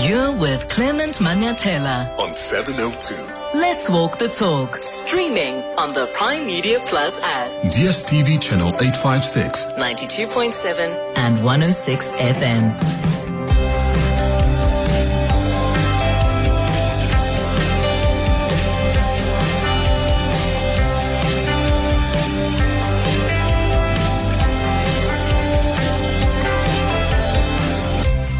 You're with Clement Manyathela on 702. Let's walk the talk. Streaming on the Prime Media Plus app. DSTV channel 856. 92.7 and 106 FM.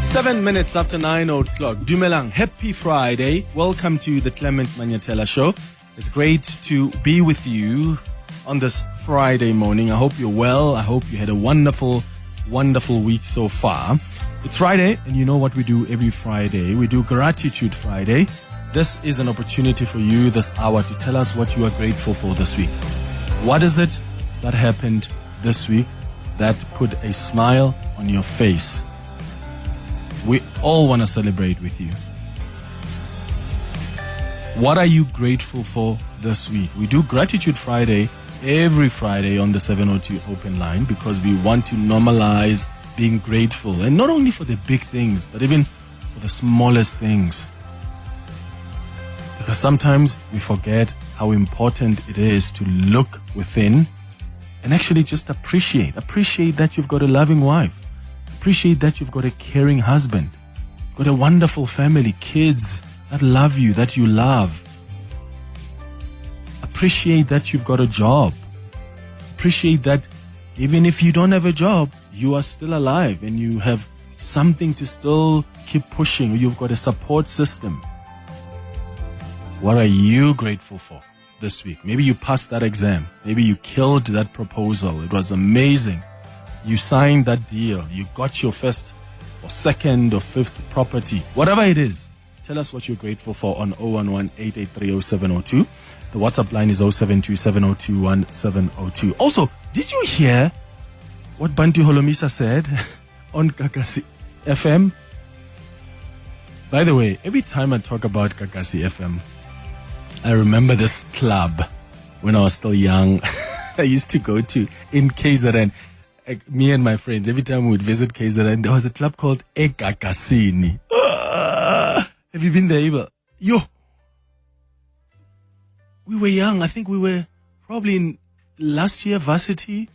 7 minutes after 9 o'clock. Dumelang, happy Friday. Welcome to the Clement Manyathela Show. It's great to be with you on this Friday morning. I hope you're well. I hope you had a wonderful, wonderful week so far. It's Friday, and you know what we do every Friday. We do Gratitude Friday. This is an opportunity for you this hour to tell us what you are grateful for this week. What is it that happened this week that put a smile on your face? We all want to celebrate with you. What are you grateful for this week? We do Gratitude Friday every Friday on the 702 open line because we want to normalize being grateful. And not only for the big things, but even for the smallest things. Because sometimes we forget how important it is to look within and actually just appreciate that you've got a loving wife. Appreciate that you've got a caring husband, got a wonderful family, kids that love you, that you love. Appreciate that you've got a job. Appreciate that even if you don't have a job, you are still alive and you have something to still keep pushing. You've got a support system. What are you grateful for this week? Maybe you passed that exam. Maybe you killed that proposal. It was amazing. You signed that deal. You got your first or second or fifth property. Whatever it is, tell us what you're grateful for on 011-883-0702. The WhatsApp line is 072-702-1702. Also, did you hear what Bantu Holomisa said on Gagasi FM? By the way, every time I talk about Gagasi FM, I remember this club when I was still young. I used to go to in KZN. Me and my friends, every time we would visit KZN, there was a club called Gagasi. Have you been there, Eva? Yo! We were young. I think we were probably in last year varsity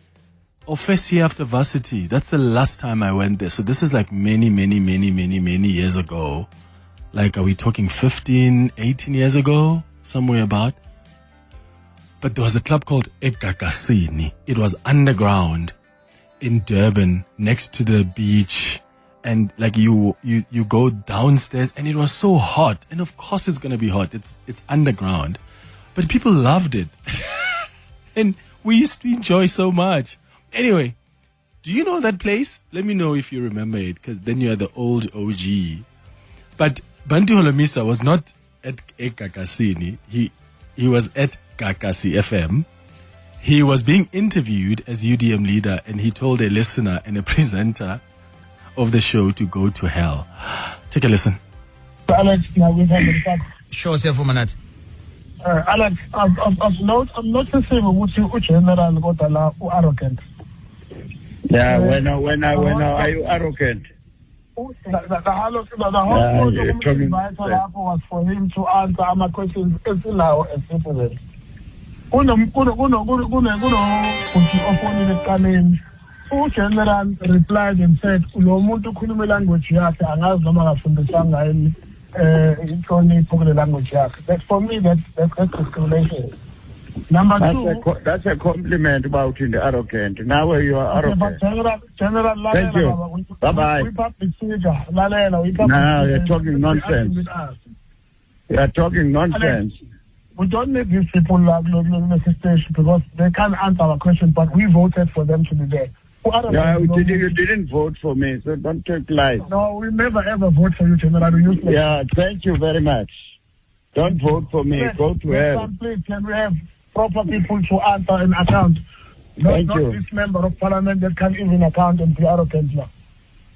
or first year after varsity. That's the last time I went there. So this is like many years ago. Like, are we talking 15, 18 years ago? Somewhere about. But there was a club called Gagasi. It was underground in Durban, next to the beach, and like you go downstairs, and it was so hot. And of course it's gonna be hot. It's underground, but people loved it, and we used to enjoy so much. Anyway, do you know that place? Let me know if you remember it, because then you are the old OG. But Bantu Holomisa was not at Gagasi. He was at Gagasi FM. He was being interviewed as UDM leader, and he told a listener and a presenter of the show to go to hell. Take a listen. Alex, now we've had the Sure, sir, for minute. Alex, I've noticed you general got arrogant. Yeah, when are you arrogant? The whole was for him to answer my questions as citizen. General replied and said, language that for me that's discrimination. Number two, that's a compliment about the arrogant. Now you are arrogant. General, thank you. Bye-bye. Now you're talking nonsense. You're talking nonsense. We don't need these people like the station because they can't answer our question, but we voted for them to be there. Yeah, you didn't vote for me, so don't take lies. No, we never ever vote for you, General. Yeah, thank you very much. Don't vote for me. Go to hell. Please, can we have proper people to answer an account? Not you. This member of parliament that can't even account and be arrogant now.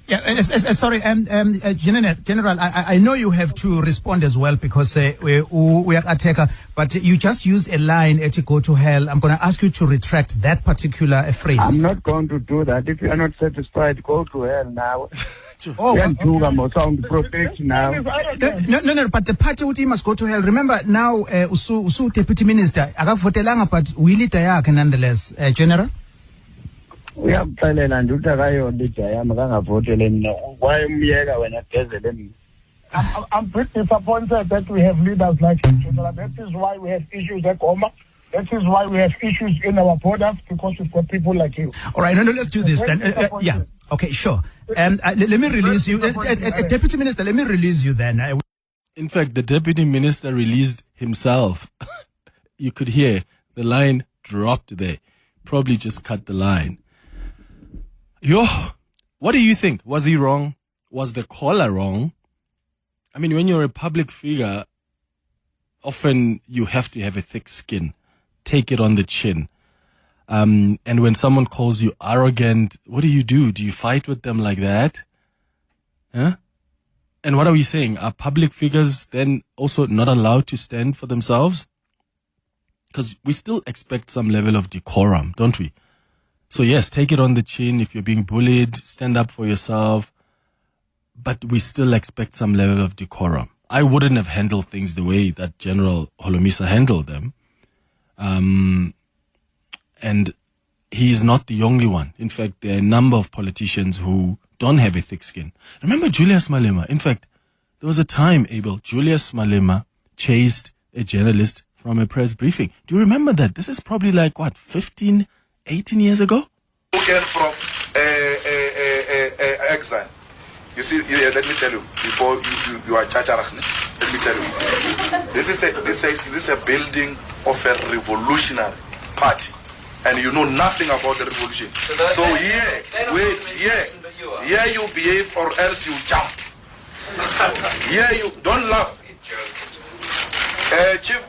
Yeah, sorry, General, I know you have to respond as well because we are at but you just used a line at go to hell. I'm going to ask you to retract that particular phrase. I'm not going to do that. If you are not satisfied, go to hell now. Oh, protect now. No, but the party would must go to hell. Remember now, Usu Deputy Minister, Agavotelanga, but we lead nonetheless, General. We have Thailand and Utagayo, why when I tell them? I'm pretty disappointed that we have leaders like him. That is why we have issues at Goma. That is why we have issues in our borders, because we've got people like you. All right, no, let's do this then. Yeah, okay, sure. Let me release you. Deputy Minister, let me release you then. In fact, the Deputy Minister released himself. You could hear the line dropped there. Probably just cut the line. What do you think? Was he wrong? Was the caller wrong? I mean, when you're a public figure, often you have to have a thick skin. Take it on the chin. And when someone calls you arrogant, what do? Do you fight with them like that? Huh? And what are we saying? Are public figures then also not allowed to stand for themselves? Because we still expect some level of decorum, don't we? So yes, take it on the chin. If you're being bullied, stand up for yourself. But we still expect some level of decorum. I wouldn't have handled things the way that General Holomisa handled them. And he is not the only one. In fact, there are a number of politicians who don't have a thick skin. Remember Julius Malema? In fact, there was a time, Abel, Julius Malema chased a journalist from a press briefing. Do you remember that? This is probably like, 18 years ago? Who came from exile. You see, let me tell you, before you are Chacharachne, let me tell you, this is a building of a revolutionary party. And you know nothing about the revolution. So here you behave or else you jump. Here you don't laugh. Chief,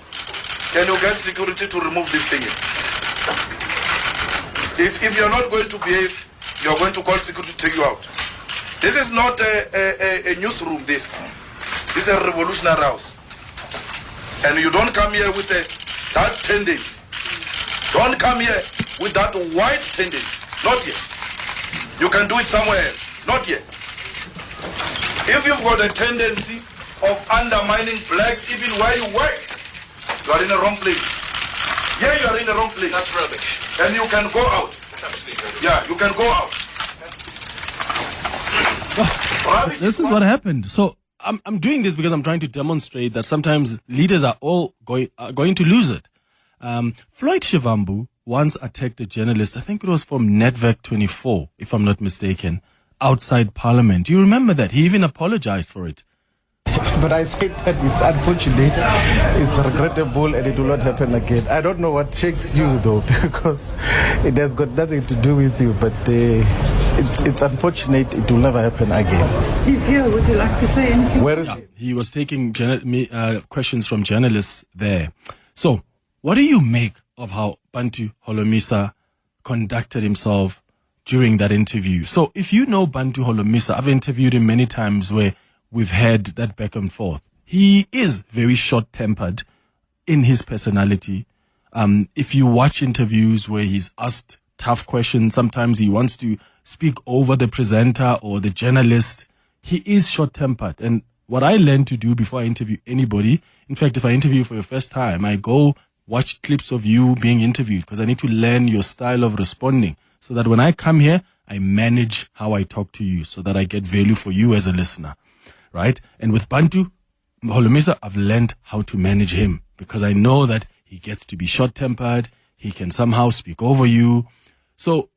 can you get security to remove this thing? If you're not going to behave, you're going to call security to take you out. This is not a newsroom, this is a revolutionary house. And you don't come here with that tendency. Don't come here with that white tendency. Not yet. You can do it somewhere else. Not yet. If you've got a tendency of undermining blacks even where you work, you are in the wrong place. Yeah, you are in the wrong place. That's rubbish. And you can go out. Yeah, you can go out. This is what happened. So I'm doing this because I'm trying to demonstrate that sometimes leaders are all going to lose it. Floyd Shivambu once attacked a journalist, I think it was from Network 24, if I'm not mistaken, outside Parliament. Do you remember that? He even apologized for it. But I think that it's unfortunate, it's regrettable, and it will not happen again. I don't know what shakes you, though, because it has got nothing to do with you, but it's unfortunate it will never happen again. He's here. Would you like to say anything? Where is he? He was taking questions from journalists there. So, what do you make of how Bantu Holomisa conducted himself during that interview? So, if you know Bantu Holomisa, I've interviewed him many times where we've had that back and forth. He is very short-tempered in his personality. If you watch interviews where he's asked tough questions, sometimes he wants to speak over the presenter or the journalist. He is short-tempered. And what I learned to do before I interview anybody, in fact, if I interview for your first time, I go watch clips of you being interviewed because I need to learn your style of responding so that when I come here, I manage how I talk to you so that I get value for you as a listener. Right? And with Bantu Holomisa, I've learned how to manage him because I know that he gets to be short-tempered. He can somehow speak over you. So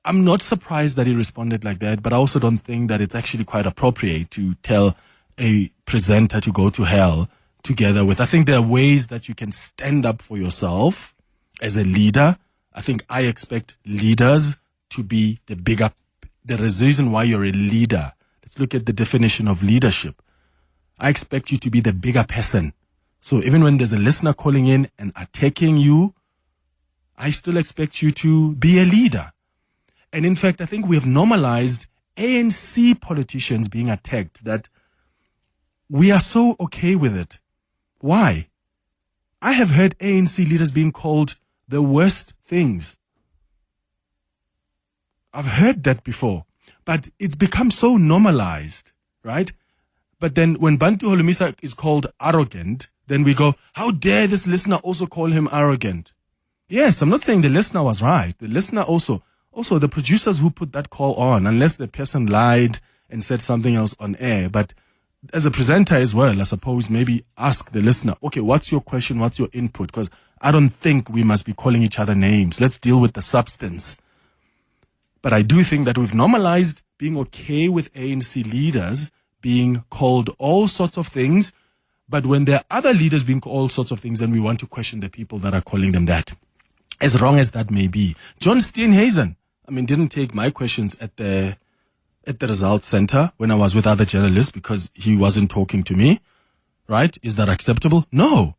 I'm not surprised that he responded like that, but I also don't think that it's actually quite appropriate to tell a presenter to go to hell together with. I think there are ways that you can stand up for yourself as a leader. I think I expect leaders to be the reason why you're a leader. Let's look at the definition of leadership. I expect you to be the bigger person. So even when there's a listener calling in and attacking you, I still expect you to be a leader. And in fact, I think we have normalized ANC politicians being attacked that we are so okay with it. Why? I have heard ANC leaders being called the worst things. I've heard that before, but it's become so normalized, right? But then when Bantu Holomisa is called arrogant, then we go, how dare this listener also call him arrogant? Yes, I'm not saying the listener was right. The listener also the producers who put that call on, unless the person lied and said something else on air. But as a presenter as well, I suppose maybe ask the listener, okay, what's your question? What's your input? Because I don't think we must be calling each other names. Let's deal with the substance. But I do think that we've normalized being okay with ANC leaders being called all sorts of things. But when there are other leaders being called all sorts of things, then we want to question the people that are calling them that. As wrong as that may be. John Steenhuisen, didn't take my questions at the results center when I was with other journalists because he wasn't talking to me. Right? Is that acceptable? No.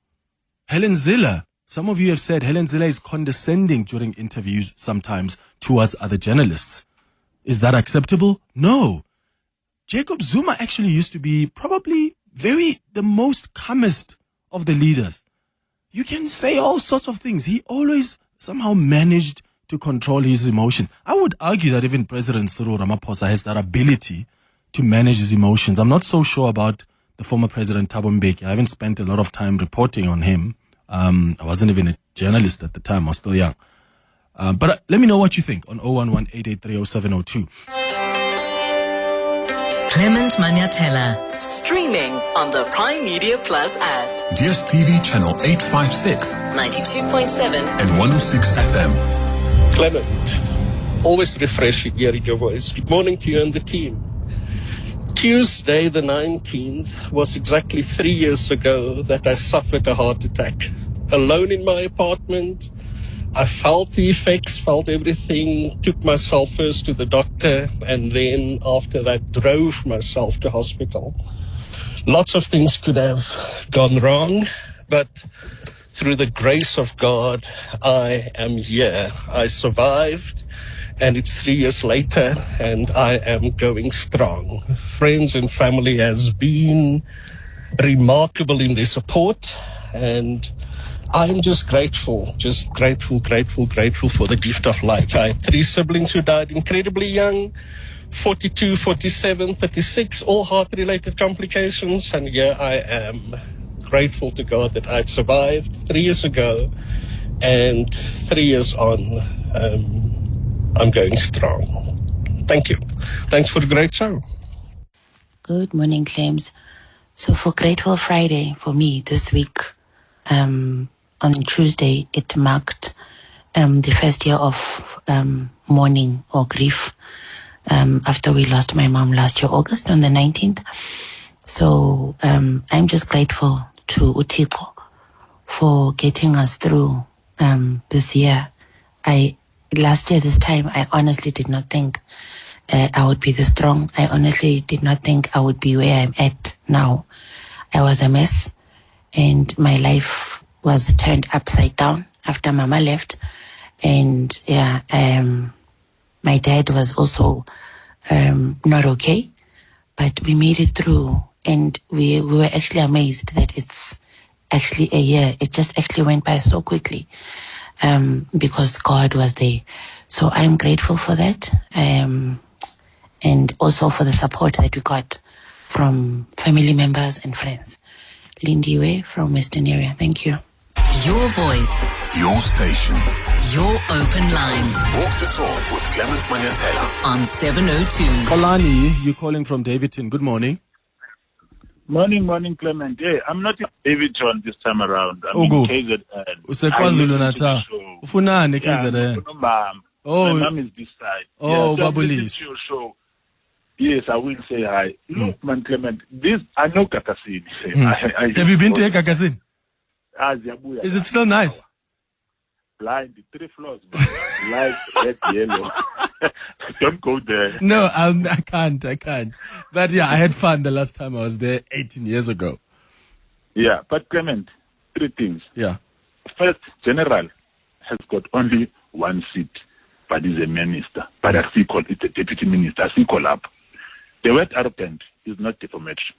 Helen Ziller. Some of you have said Helen Ziller is condescending during interviews sometimes towards other journalists. Is that acceptable? No. Jacob Zuma actually used to be probably the most calmest of the leaders. You can say all sorts of things. He always somehow managed to control his emotions. I would argue that even President Cyril Ramaphosa has that ability to manage his emotions. I'm not so sure about the former President Thabo Mbeki. I haven't spent a lot of time reporting on him. I wasn't even a journalist at the time. I was still young. But let me know what you think on 011-883-0702. Clement Manyathela, streaming on the Prime Media Plus app. DSTV channel 856, 92.7 and 106 FM. Clement, always refreshing hearing your voice. Good morning to you and the team. Tuesday the 19th was exactly 3 years ago that I suffered a heart attack. Alone in my apartment, I felt the effects, felt everything, took myself first to the doctor, and then after that drove myself to hospital. Lots of things could have gone wrong, but through the grace of God, I am here. I survived, and it's 3 years later, and I am going strong. Friends and family has been remarkable in their support, and I'm just grateful for the gift of life. I had 3 siblings who died incredibly young, 42, 47, 36, all heart-related complications, and here I am, grateful to God that I'd survived 3 years ago, and 3 years on, I'm going strong. Thank you. Thanks for the great show. Good morning, Claims. So for Grateful Friday, for me this week, on Tuesday, it marked the first year of mourning or grief after we lost my mom last year, August, on the 19th. So I'm just grateful to Utiko for getting us through this year. Last year, this time, I honestly did not think I would be this strong. I honestly did not think I would be where I'm at now. I was a mess, and my life was turned upside down after Mama left. And my dad was also not okay, but we made it through, and we were actually amazed that it's actually a year. It just actually went by so quickly. Because God was there. So I'm grateful for that. And also for the support that we got from family members and friends. Lindiwe from Western Area. Thank you. Your voice. Your station. Your open line. Walk the talk with Clement Manyathela. On 702. Olani, you're calling from Davidton. Good morning. Morning, Clement. Hey, I'm not in Davidton this time around. I'm in KZN. KZN. My mom is this side. Oh, Babulis. Show. Yes, I will say hi. Look, man, Clement, I know Gagasi. Have you been to Gagasi? Is it still nice? Blind, 3 floors, light, red, yellow. Don't go there. No, I can't. But yeah, I had fun the last time I was there 18 years ago. Yeah, but Clement, 3 things. Yeah. First, General has got only 1 seat. but he's a minister. But it's a deputy minister. The word arrogant is not defamatory.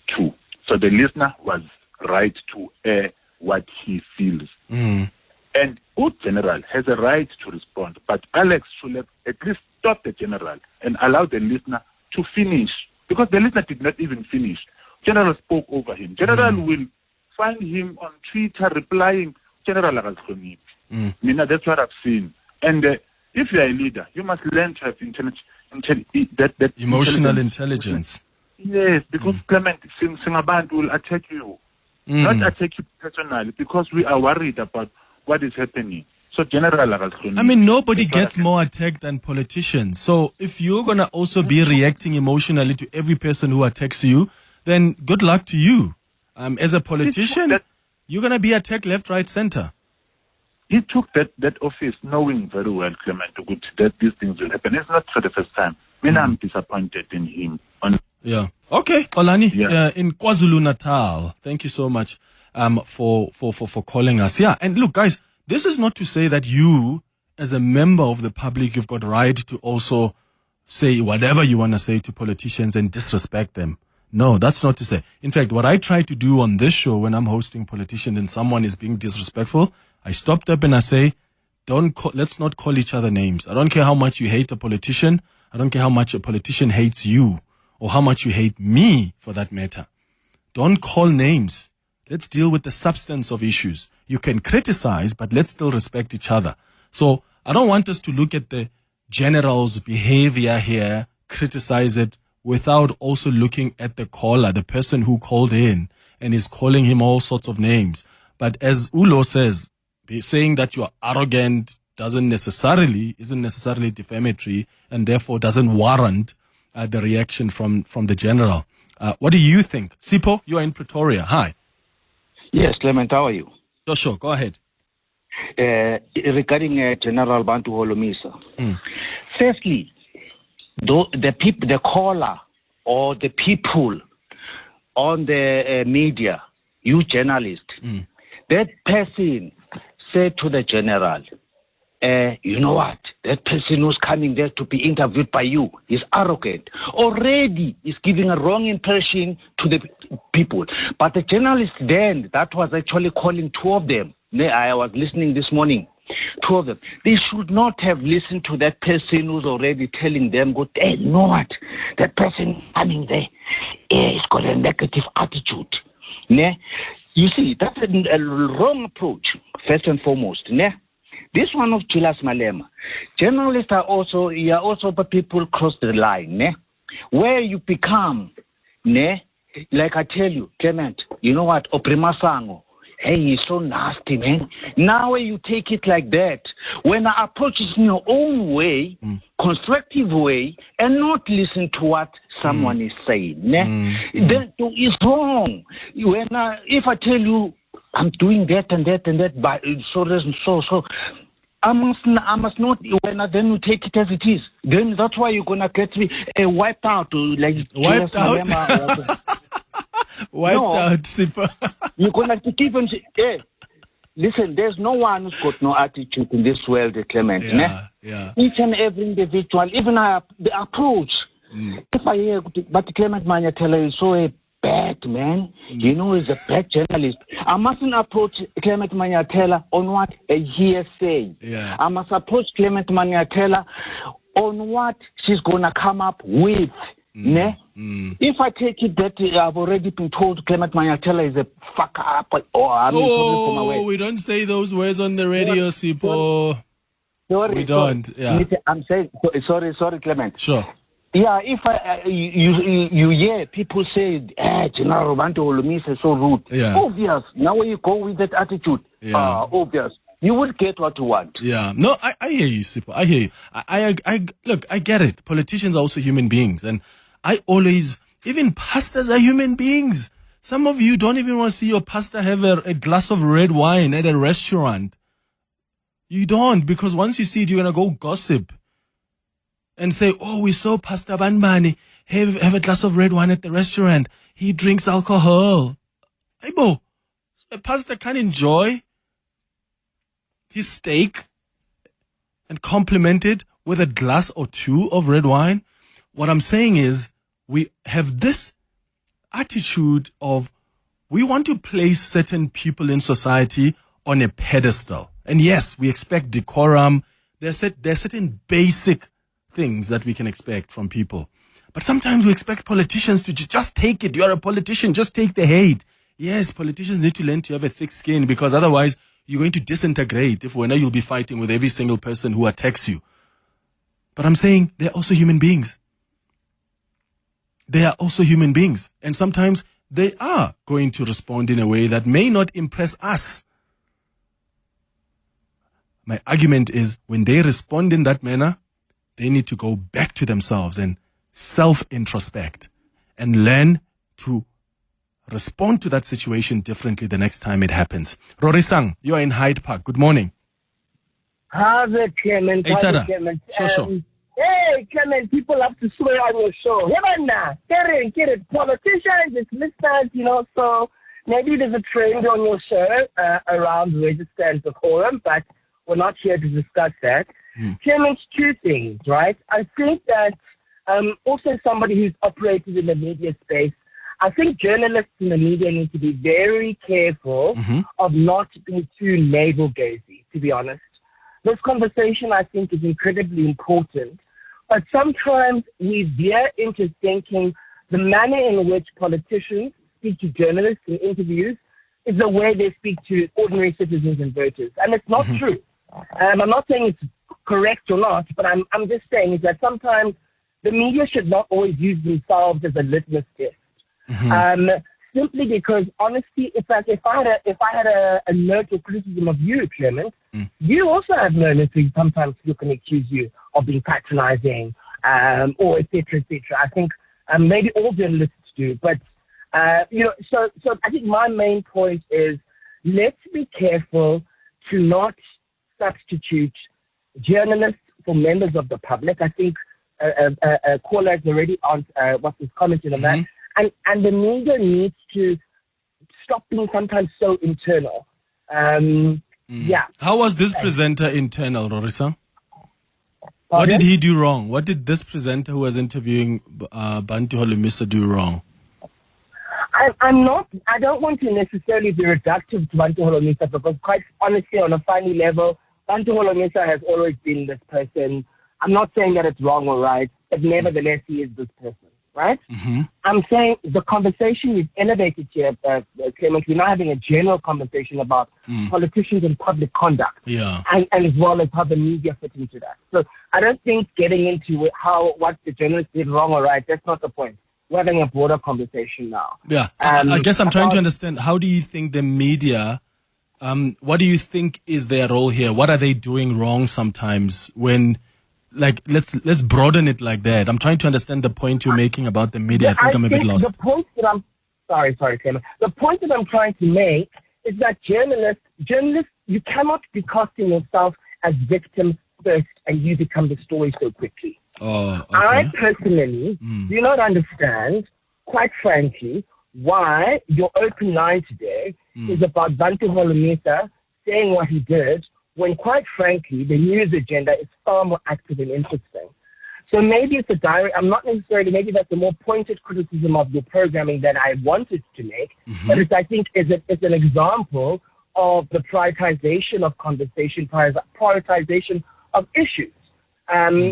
True. So the listener was right to air what he feels. And good general has a right to respond, but Alex should have at least stop the general and allow the listener to finish, because the listener did not even finish. General spoke over him. General will find him on Twitter replying, General Mina, that's what I've seen. And if you're a leader, you must learn to have that emotional intelligence. Yes, because Clement Singabantu will attack you. Not attack you personally, because we are worried about what is happening. So General, I mean, nobody gets more attacked than politicians. So if you're going to also be reacting emotionally to every person who attacks you, then good luck to you. As a politician, you're going to be attacked left, right, center. He took that office knowing very well, Clement, that these things will happen. It's not for the first time. I'm disappointed in him. Yeah. Okay, Olani, in KwaZulu-Natal, thank you so much for calling us. Yeah, and look, guys, this is not to say that you, as a member of the public, you've got right to also say whatever you want to say to politicians and disrespect them. No, that's not to say. In fact, what I try to do on this show when I'm hosting politicians and someone is being disrespectful, I stop up and I say, let's not call each other names. I don't care how much you hate a politician. I don't care how much a politician hates you or how much you hate me for that matter. Don't call names. Let's deal with the substance of issues. You can criticize, but let's still respect each other. So I don't want us to look at the general's behavior here, criticize it, without also looking at the caller, the person who called in and is calling him all sorts of names. But as Ulo says, saying that you are arrogant isn't necessarily defamatory and therefore doesn't warrant the reaction from the general. What do you think? Sipho, you are in Pretoria. Hi. Yes, Clement, how are you? Sure, go ahead. Regarding General Bantu Holomisa. Firstly, the caller or the people on the media, you journalist, that person said to the general, you know what? That person who's coming there to be interviewed by you is arrogant. Already is giving a wrong impression to the people. But the journalist then, that was actually calling two of them. I was listening this morning. Two of them. They should not have listened to that person who's already telling them, hey, you know what? That person coming there is got a negative attitude. You see, that's a wrong approach, first and foremost. This one of Julius Malema. Journalists are also but people cross the line. Where you become, like I tell you, Clement, you know what, Oprimasango, hey, he's so nasty, man. Now you take it like that. When I approach it in your own way, constructive way, and not listen to what someone is saying, then it's wrong. If I tell you, I'm doing that and that and that, but so. I must not. Then you take it as it is. Then that's why you're gonna get me wiped out, like wiped out. Wiped out, Sipa. You're gonna keep on. Listen, there's no one who's got no attitude in this world, Clement. Yeah. Each and every individual, even the approach. If I hear, but Clement Manyathela is so a bad man, he's a bad journalist. I mustn't approach Clement Manyathela on what a hearsay. I must approach Clement Manyathela on what she's gonna come up with. If I take it that I've already been told Clement Manyathela is a fuck up, we don't say those words on the radio, Sipo. Sorry, we don't. Yeah. I'm saying sorry, Clement. Sure. Yeah, if you hear people say, General Bantu Holomisa is so rude. Yeah. Obvious. Now when you go with that attitude, obvious. You will get what you want. Yeah. No, I hear you, Sipo. I hear you. I look, I get it. Politicians are also human beings. And even pastors are human beings. Some of you don't even want to see your pastor have a glass of red wine at a restaurant. You don't, because once you see it, you're going to go gossip. And say, we saw Pastor Banbani have a glass of red wine at the restaurant. He drinks alcohol. Hey, bo, a pastor can enjoy his steak and complement it with a glass or two of red wine. What I'm saying is we have this attitude of we want to place certain people in society on a pedestal. And yes, we expect decorum. There are certain basic things that we can expect from people. But sometimes we expect politicians to just take it. You're a politician, just take the hate. Yes, politicians need to learn to have a thick skin because otherwise you're going to disintegrate if whenever you'll be fighting with every single person who attacks you. But I'm saying they're also human beings. They are also human beings. And sometimes they are going to respond in a way that may not impress us. My argument is when they respond in that manner, they need to go back to themselves and self-introspect and learn to respond to that situation differently the next time it happens. Rory Sang, you are in Hyde Park. Good morning. How's it, Clement? Hey, Tada. Clement? Sure. Hey, Clement, people have to swear on your show. Get it. Politicians, it's listeners, so maybe there's a trend on your show around register and decorum, but we're not here to discuss that. Clement, two things, right? I think that also somebody who's operated in the media space, I think journalists in the media need to be very careful of not being too navel-gazing, to be honest. This conversation, I think, is incredibly important, but sometimes we veer into thinking the manner in which politicians speak to journalists in interviews is the way they speak to ordinary citizens and voters, and it's not true. I'm not saying it's correct or not, but I'm just saying is that sometimes the media should not always use themselves as a litmus test. Simply because, honestly, if I had a note or criticism of you, Clement, you also have moments where sometimes people can accuse you of being patronizing, or et cetera, et cetera. I think maybe all journalists do, but so I think my main point is let's be careful to not substitute journalists for members of the public. I think a caller has already commented on that. And the media needs to stop being sometimes so internal. Yeah. How was this presenter internal, Rorisa? What did he do wrong? What did this presenter who was interviewing Bantu Holomisa do wrong? I don't want to necessarily be reductive to Bantu Holomisa because quite honestly, on a funny level, Bantu Holomisa has always been this person. I'm not saying that it's wrong or right, but nevertheless, he is this person. Right? I'm saying the conversation is elevated here, Clement. We're now having a general conversation about politicians and public conduct, and as well as how the media fit into that. So I don't think getting into what the journalists did wrong or right, that's not the point. We're having a broader conversation now. Yeah, I guess I'm trying to understand, how do you think the media, what do you think is their role here? What are they doing wrong sometimes when... let's broaden it like that. I'm trying to understand the point you're making about the media. I think I'm a bit lost. The point that I'm sorry, Clement. The point that I'm trying to make is that journalists, you cannot be casting yourself as victims first and you become the story so quickly. Oh, okay. I personally do not understand, quite frankly, why your open line today is about Bantu Holomisa saying what he did, when quite frankly, the news agenda is far more active and interesting. So maybe it's maybe that's a more pointed criticism of your programming that I wanted to make, but I think it's an example of the prioritization of conversation, prioritization of issues.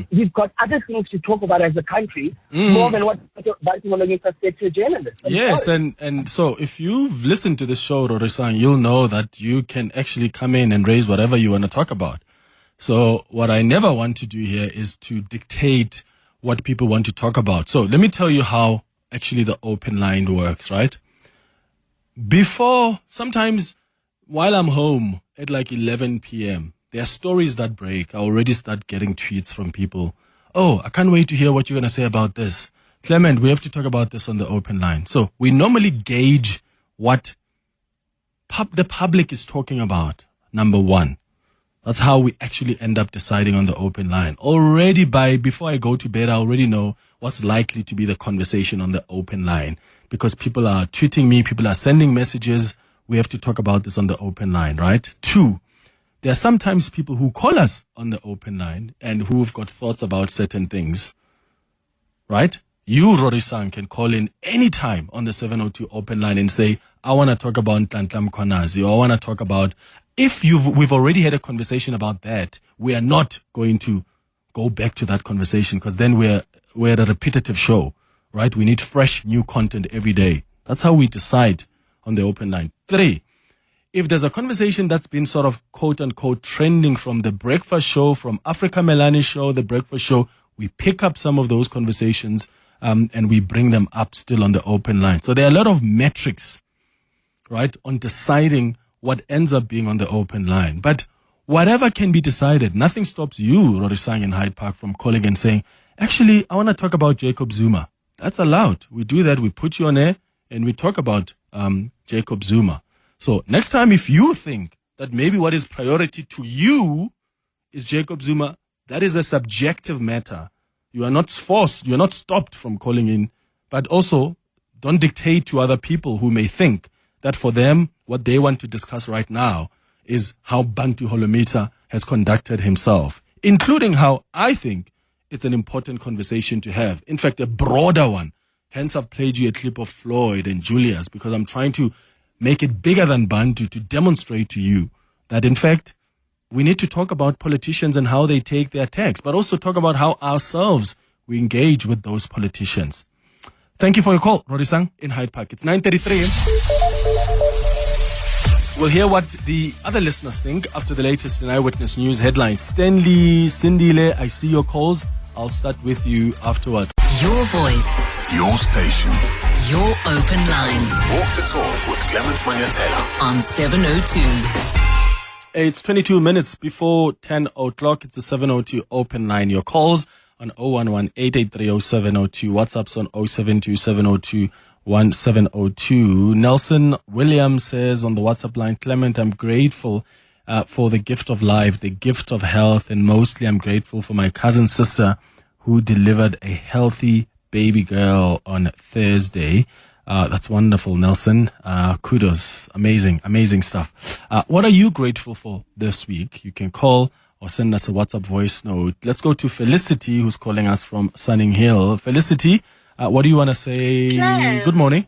You've got other things to talk about as a country, more than what Bantu Holomisa said to a journalist. Yes, and so if you've listened to this show, Rorisan, you'll know that you can actually come in and raise whatever you want to talk about. So what I never want to do here is to dictate what people want to talk about. So let me tell you how actually the open line works, right? Sometimes while I'm home at 11 p.m., there are stories that break. I already start getting tweets from people. Oh, I can't wait to hear what you're going to say about this. Clement, we have to talk about this on the open line. So we normally gauge what the public is talking about, number one. That's how we actually end up deciding on the open line. Already before I go to bed, I already know what's likely to be the conversation on the open line because people are tweeting me, people are sending messages. We have to talk about this on the open line, right? 2, there are sometimes people who call us on the open line and who've got thoughts about certain things, right? You, Rorisang, can call in anytime on the 702 open line and say, I want to talk about Ntantla Mkhwanazi, or I want to talk about, if we've already had a conversation about that, we are not going to go back to that conversation, because then we're at a repetitive show, right? We need fresh new content every day. That's how we decide on the open line. 3, if there's a conversation that's been sort of quote unquote trending from the breakfast show, from Africa Melani's show, the breakfast show, we pick up some of those conversations and we bring them up still on the open line. So there are a lot of metrics, right, on deciding what ends up being on the open line. But whatever can be decided, nothing stops you, Rorisang in Hyde Park, from calling and saying, actually, I want to talk about Jacob Zuma. That's allowed. We do that. We put you on air and we talk about Jacob Zuma. So next time, if you think that maybe what is priority to you is Jacob Zuma, that is a subjective matter. You are not forced, you are not stopped from calling in, but also don't dictate to other people who may think that for them, what they want to discuss right now is how Bantu Holomisa has conducted himself, including how I think it's an important conversation to have. In fact, a broader one. Hence, I've played you a clip of Floyd and Julius, because I'm trying to make it bigger than Bantu to demonstrate to you that, in fact, we need to talk about politicians and how they take their attacks, but also talk about how ourselves we engage with those politicians. Thank you for your call, Rorisang in Hyde Park. It's 9:33. We'll hear what the other listeners think after the latest in Eyewitness News headlines. Stanley, Sindile, I see your calls. I'll start with you afterwards. Your voice. Your station. Your open line. Walk the talk with Clement Manyathela on 702. It's 22 minutes before 10 o'clock. It's the 702 open line. Your calls on 011-883-0702. WhatsApps on 072-702-1702. Nelson Williams says on the WhatsApp line, Clement, I'm grateful for the gift of life, the gift of health, and mostly I'm grateful for my cousin sister who delivered a healthy baby girl on Thursday. That's wonderful, Nelson. Kudos. Amazing stuff. What are you grateful for this week? You can call or send us a WhatsApp voice note. Let's go to Felicity, who's calling us from Sunning Hill. Felicity, what do you want to say? Yes. Good morning.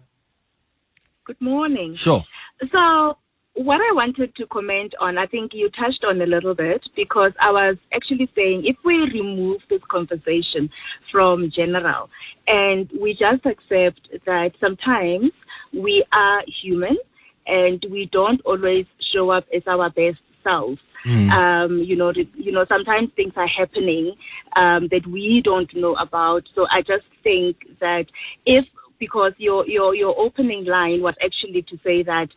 Good morning. Sure. So what I wanted to comment on, I think you touched on a little bit, because I was actually saying if we remove this conversation from general and we just accept that sometimes we are human and we don't always show up as our best selves. Sometimes things are happening that we don't know about. So I just think that because your opening line was actually to say that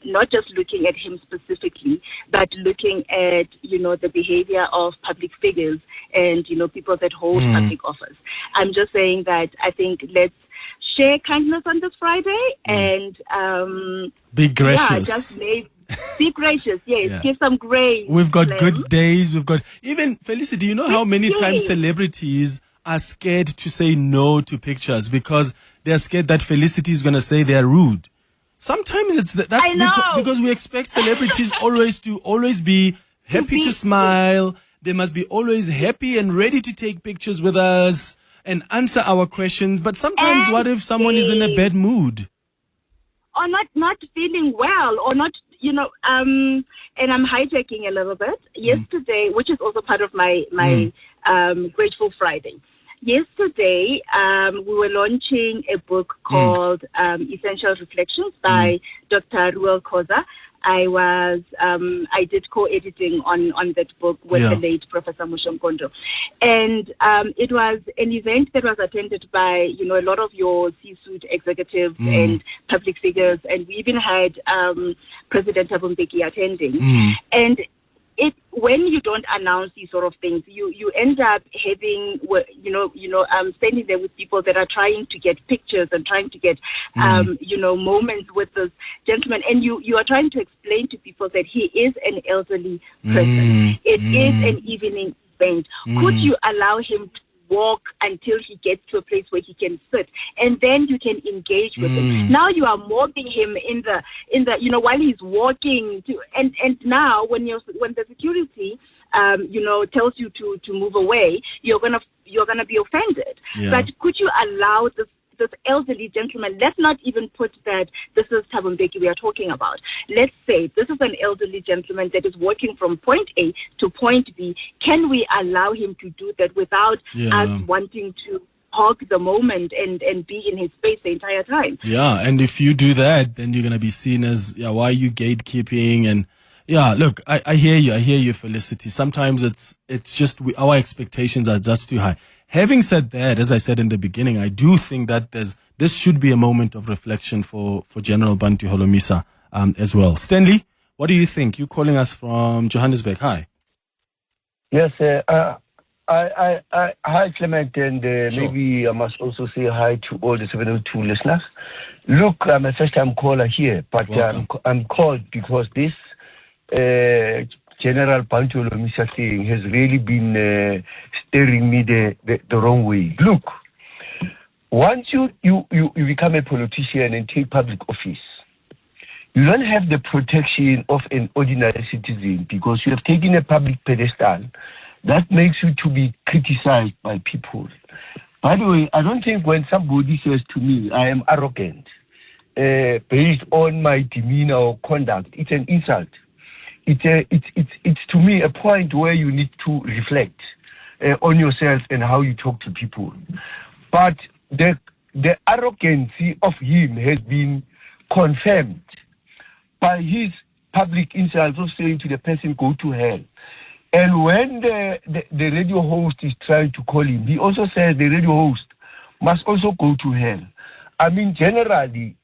not just looking at him specifically, but looking at, the behavior of public figures and, people that hold public office. I'm just saying that I think let's share kindness on this Friday and be gracious. Yeah, just be gracious. Yes, yeah. Give some grace. We've got good days. We've got even Felicity. You know how many times celebrities are scared to say no to pictures because they're scared that Felicity is going to say they're rude. Sometimes it's that's because we expect celebrities always be happy to smile. They must be always happy and ready to take pictures with us and answer our questions. But sometimes what if someone is in a bad mood? Or not feeling well, or not, and I'm hijacking a little bit. Yesterday, which is also part of my Grateful Friday. Yesterday, we were launching a book called Essential Reflections by Dr. Ruel Khoza. I did co-editing on that book with the late Professor Mushomkondo. And it was an event that was attended by, a lot of your C-suite executives and public figures. And we even had President Thabo Mbeki attending. And when you don't announce these sort of things, you end up having, standing there with people that are trying to get pictures and trying to get, moments with this gentleman. And you are trying to explain to people that he is an elderly person. It is an evening event. Could you allow him walk until he gets to a place where he can sit, and then you can engage with him. Now you are mobbing him in the while he's walking and now when the security tells you to move away, you're gonna be offended. Yeah. But could you allow this elderly gentleman, let's not even put that this is Thabo Mbeki we are talking about. Let's say this is an elderly gentleman that is walking from point A to point B. Can we allow him to do that without us wanting to hog the moment and be in his space the entire time? Yeah, and if you do that, then you're going to be seen as, why are you gatekeeping? And look, I hear you, Felicity. Sometimes it's just our expectations are just too high. Having said that, as I said in the beginning, I do think that this should be a moment of reflection for General Bantu Holomisa as well. Stanley, what do you think? You're calling us from Johannesburg. Hi. Yes, hi Clement, and Sure. maybe I must also say hi to all the 702 listeners. Look, I'm a first-time caller here, but I'm called because this General Bantu Holomisa thing has really been steering me the wrong way. Look, once you become a politician and take public office, you don't have the protection of an ordinary citizen because you have taken a public pedestal that makes you to be criticized by people. By the way, I don't think when somebody says to me, I am arrogant, based on my demeanor or conduct, it's an insult. It's to me a point where you need to reflect on yourself and how you talk to people. But the arrogancy of him has been confirmed by his public insults of saying to the person, go to hell. And when the radio host is trying to call him, he also says the radio host must also go to hell. I mean, generally,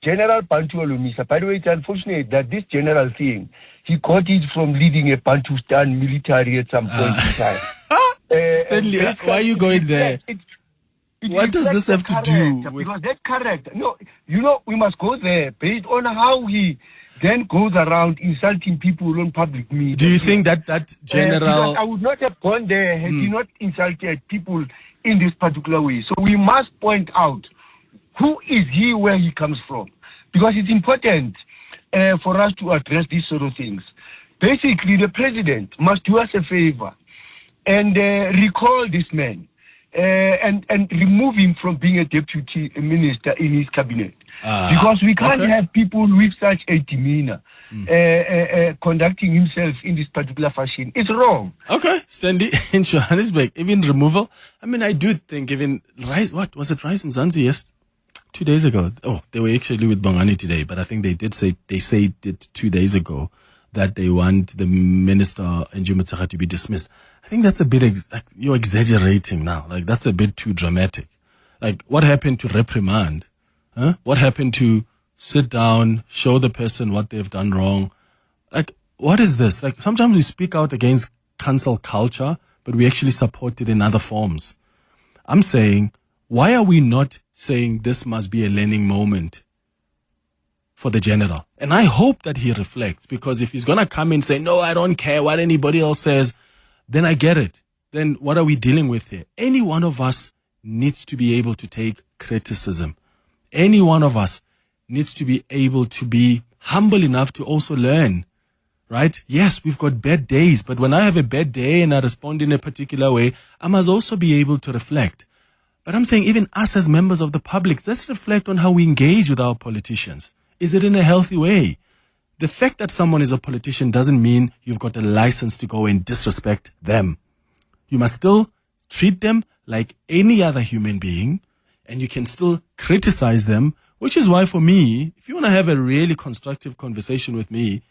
General Bantu Holomisa, by the way, it's unfortunate that this general thing, he got it from leading a Bantustan military at some point in time. Stanley, why are you going there? What does this have to do with... Because that's correct. No, we must go there based on how he then goes around insulting people on public media. Do you think that general... I would not have gone there had he not insulted people in this particular way. So we must point out who is he, where he comes from. Because it's important for us to address these sort of things. Basically, the president must do us a favor and recall this man and remove him from being a deputy minister in his cabinet. Because we can't have people with such a demeanor conducting himself in this particular fashion. It's wrong. Okay, Stanley, in Johannesburg, even removal. I mean, I do think even Rise Mzansi, yes, 2 days ago. Oh, they were actually with Bongani today, but I think they said it 2 days ago that they want the minister Njumatsaka to be dismissed. I think that's a bit, you're exaggerating now. Like, that's a bit too dramatic. Like, what happened to reprimand? Huh? What happened to sit down, show the person what they've done wrong? Like, what is this? Like, sometimes we speak out against cancel culture, but we actually support it in other forms. I'm saying, why are we not saying this must be a learning moment for the general? And I hope that he reflects, because if he's going to come and say, no, I don't care what anybody else says, then I get it. Then what are we dealing with here? Any one of us needs to be able to take criticism. Any one of us needs to be able to be humble enough to also learn, right? Yes, we've got bad days, but when I have a bad day and I respond in a particular way, I must also be able to reflect. But I'm saying even us as members of the public, let's reflect on how we engage with our politicians. Is it in a healthy way? The fact that someone is a politician doesn't mean you've got a license to go and disrespect them. You must still treat them like any other human being, and you can still criticize them, which is why for me, if you want to have a really constructive conversation with me,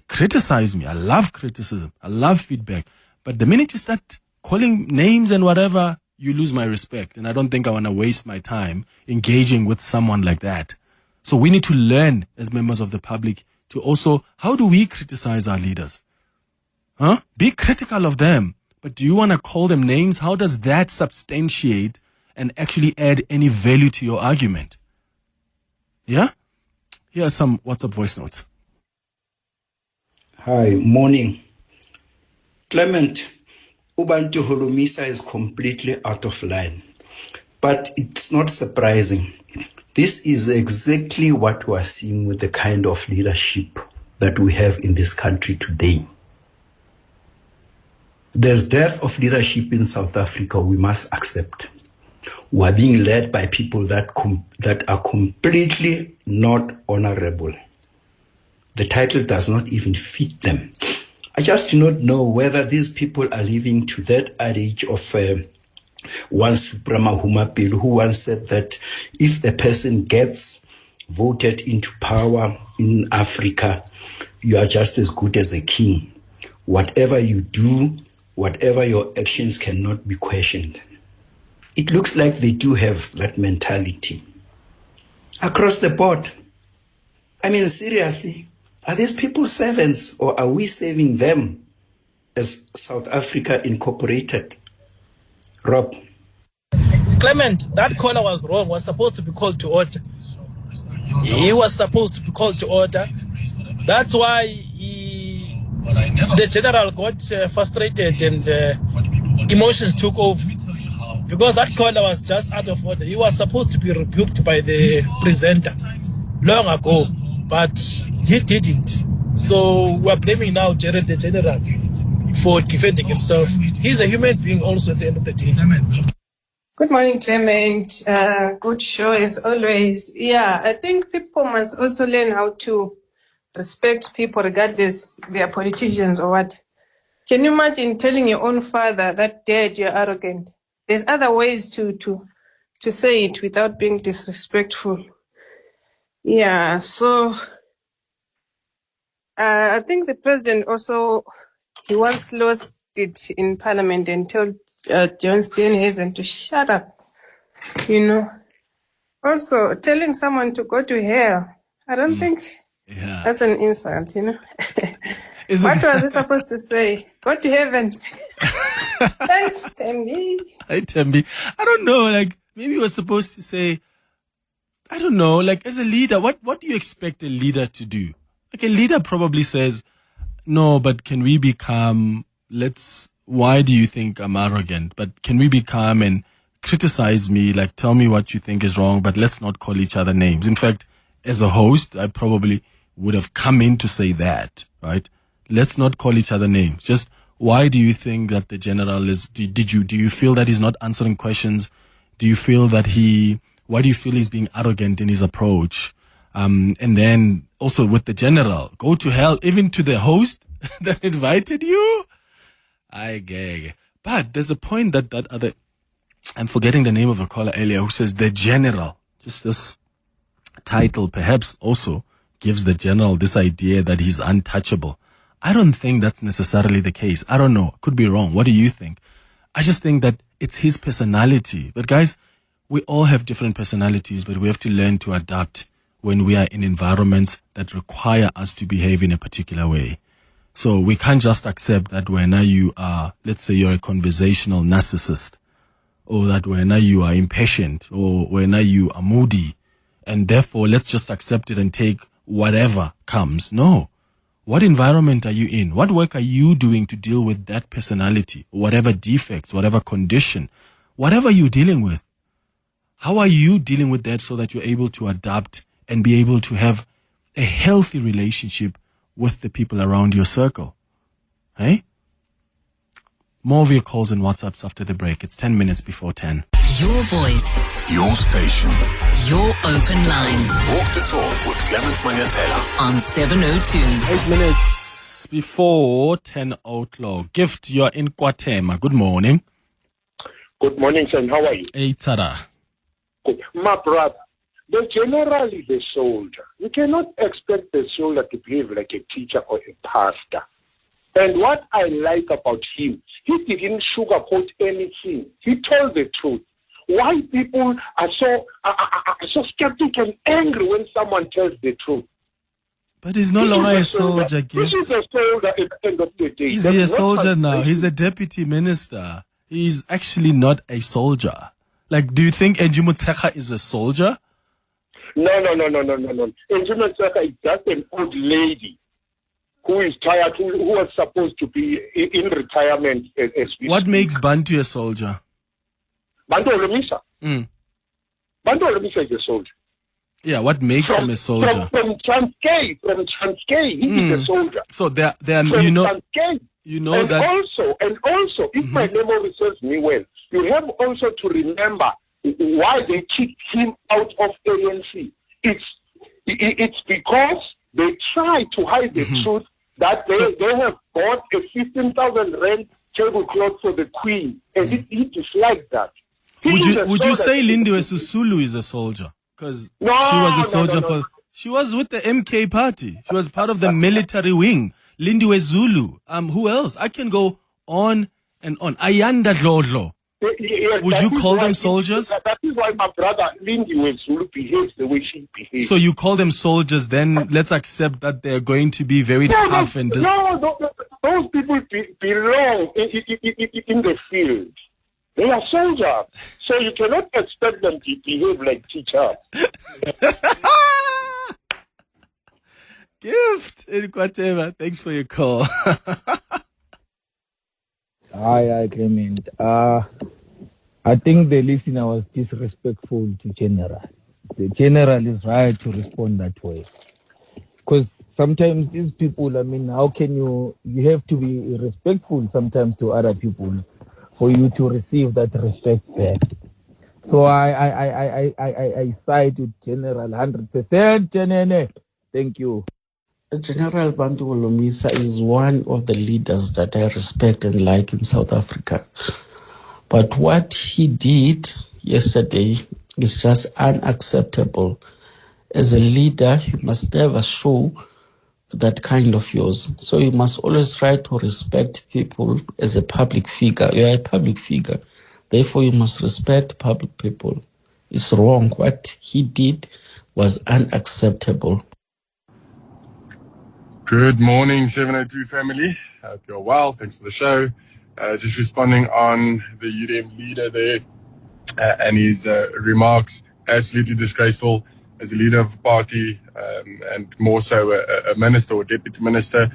criticize me. I love criticism. I love feedback. But the minute you start calling names and whatever, you lose my respect. And I don't think I want to waste my time engaging with someone like that. So we need to learn as members of the public to also, how do we criticize our leaders? Be critical of them. But do you want to call them names? How does that substantiate and actually add any value to your argument? Yeah? Here are some WhatsApp voice notes. Hi, morning. Clement, Bantu Holomisa is completely out of line. But it's not surprising. This is exactly what we are seeing with the kind of leadership that we have in this country today. There's dearth of leadership in South Africa we must accept. We are being led by people that are completely not honorable. The title does not even fit them. I just do not know whether these people are living to that adage of one Suprema Humapil who once said that if a person gets voted into power in Africa, you are just as good as a king. Whatever you do, whatever your actions cannot be questioned. It looks like they do have that mentality across the board. I mean, seriously, are these people servants or are we saving them as South Africa Incorporated? Rob. Clement, that caller was wrong, was supposed to be called to order. He was supposed to be called to order. That's why the general got frustrated and emotions took over. Because that caller was just out of order. He was supposed to be rebuked by the presenter long ago, but he didn't. So we're blaming now Jared the General for defending himself. He's a human being also at the end of the day. Good morning, Clement. Good show as always. Yeah, I think people must also learn how to respect people regardless they are politicians or what. Can you imagine telling your own father that, Dad, you're arrogant? There's other ways to say it without being disrespectful. Yeah, so I think the president also, he once lost it in parliament and told John Steenhuisen to shut up, you know. Also, telling someone to go to hell, I don't think that's an insult, you know. What was he supposed to say? Go to heaven. Thanks, Tembi. Hi, Tembi. I don't know, like, maybe he was supposed to say, I don't know, like, as a leader, what do you expect a leader to do? Like, a leader probably says, no, but can we be calm? Why do you think I'm arrogant? But can we be calm and criticize me? Like, tell me what you think is wrong, but let's not call each other names. In fact, as a host, I probably would have come in to say that, right? Let's not call each other names. Just, why do you think that the general is, do you feel that he's not answering questions? Do you feel that why do you feel he's being arrogant in his approach? And then also with the general, go to hell, even to the host that invited you. I gag. But there's a point that other, I'm forgetting the name of a caller earlier who says the general, just this title perhaps also gives the general this idea that he's untouchable. I don't think that's necessarily the case. I don't know. Could be wrong. What do you think? I just think that it's his personality. But guys, we all have different personalities, but we have to learn to adapt when we are in environments that require us to behave in a particular way. So we can't just accept that when you are, let's say you're a conversational narcissist, or that when you are impatient, or when you are moody, and therefore let's just accept it and take whatever comes. No. What environment are you in? What work are you doing to deal with that personality, whatever defects, whatever condition, whatever you're dealing with? How are you dealing with that so that you're able to adapt and be able to have a healthy relationship with the people around your circle? Hey? More of your calls and WhatsApps after the break. It's 10 minutes before 10. Your voice. Your station. Your open line. Walk the talk with Clement Manyathela on 702. 8 minutes before 10 o'clock. Gift, you're in Kwatema. Good morning. Good morning, son. How are you? Hey, Tada. Good. My brother, the general is a soldier. You cannot expect the soldier to behave like a teacher or a pastor. And what I like about him, he didn't sugarcoat anything. He told the truth. Why people are so skeptical and angry when someone tells the truth? But he's no longer a soldier, Gift. This is a soldier at the end of the day. Is he a soldier now? He's a deputy minister. He's actually not a soldier. Like, do you think Njumutsekha is a soldier? No. Njumutsekha is just an old lady who is tired, who was supposed to be in retirement. What makes Bantu a soldier? Bantu Holomisa. Bantu Holomisa is a soldier. Yeah, what makes him a soldier? From Transkei, he is a soldier. So there, from you know, Transkei. you know and that. Also, if my memory serves me well, you have also to remember why they kicked him out of ANC. It's because they try to hide the truth that they have bought a 15,000 rand tablecloth for the Queen, and he disliked that. Would you say Lindiwe Sisulu is a soldier? Because she was a soldier she was with the MK party. She was part of the military wing. Lindiwe Zulu. Who else? I can go on and on. Ayanda Dlodlo. Yes, would you call them soldiers? That is why my brother Lindiwe Zulu behaves the way she behaves. So you call them soldiers, then let's accept that they're going to be very tough and those people belong in the field. They are soldiers, so you cannot expect them to behave like teachers. Gift in whatever. Thanks for your call. Hi, Clement. I think the listener was disrespectful to General. The General is right to respond that way. Because sometimes these people, how can you have to be respectful sometimes to other people for you to receive that respect back. So I side with General 100%. Thank you. General Bantu Holomisa is one of the leaders that I respect and like in South Africa. But what he did yesterday is just unacceptable. As a leader, you must never show that kind of yours. So you must always try to respect people as a public figure. You are a public figure. Therefore, you must respect public people. It's wrong. What he did was unacceptable. Good morning, 702 family. Hope you're well. Thanks for the show. Just responding on the UDM leader there and his remarks. Absolutely disgraceful. As a leader of a party and more so a minister or deputy minister,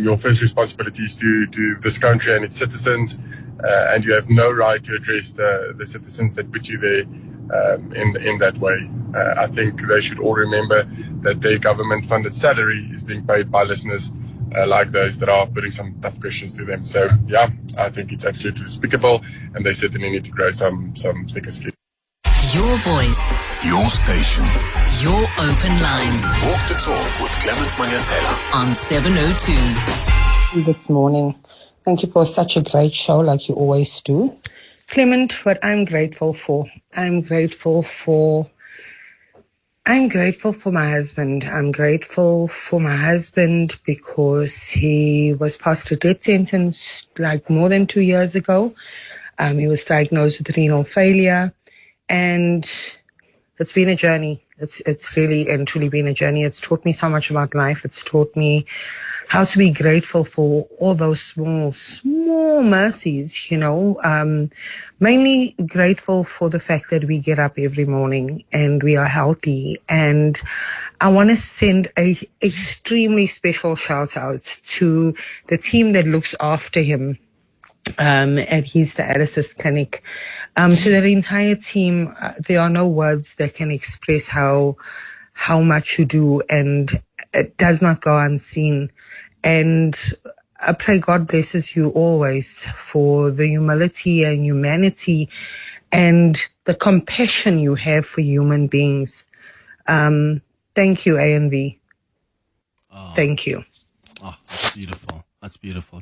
your first responsibility is to this country and its citizens, and you have no right to address the citizens that put you there in that way. I think they should all remember that their government-funded salary is being paid by listeners like those that are putting some tough questions to them. So, yeah, I think it's absolutely despicable, and they certainly need to grow some thicker skin. Your voice. Your station. Your open line. Walk the talk with Clement Manyathela on 702. This morning. Thank you for such a great show like you always do. Clement, what I'm grateful for. I'm grateful for my husband. I'm grateful for my husband because he was passed a death sentence like more than 2 years ago. He was diagnosed with renal failure. And it's been a journey. It's really and truly been a journey. It's taught me so much about life. It's taught me how to be grateful for all those small mercies, mainly grateful for the fact that we get up every morning and we are healthy. And I want to send a extremely special shout out to the team that looks after him at his dialysis clinic. To the entire team, there are no words that can express how much you do, and it does not go unseen. And I pray God blesses you always for the humility and humanity and the compassion you have for human beings. Thank you, ANV. Thank you. Oh, that's beautiful. That's beautiful.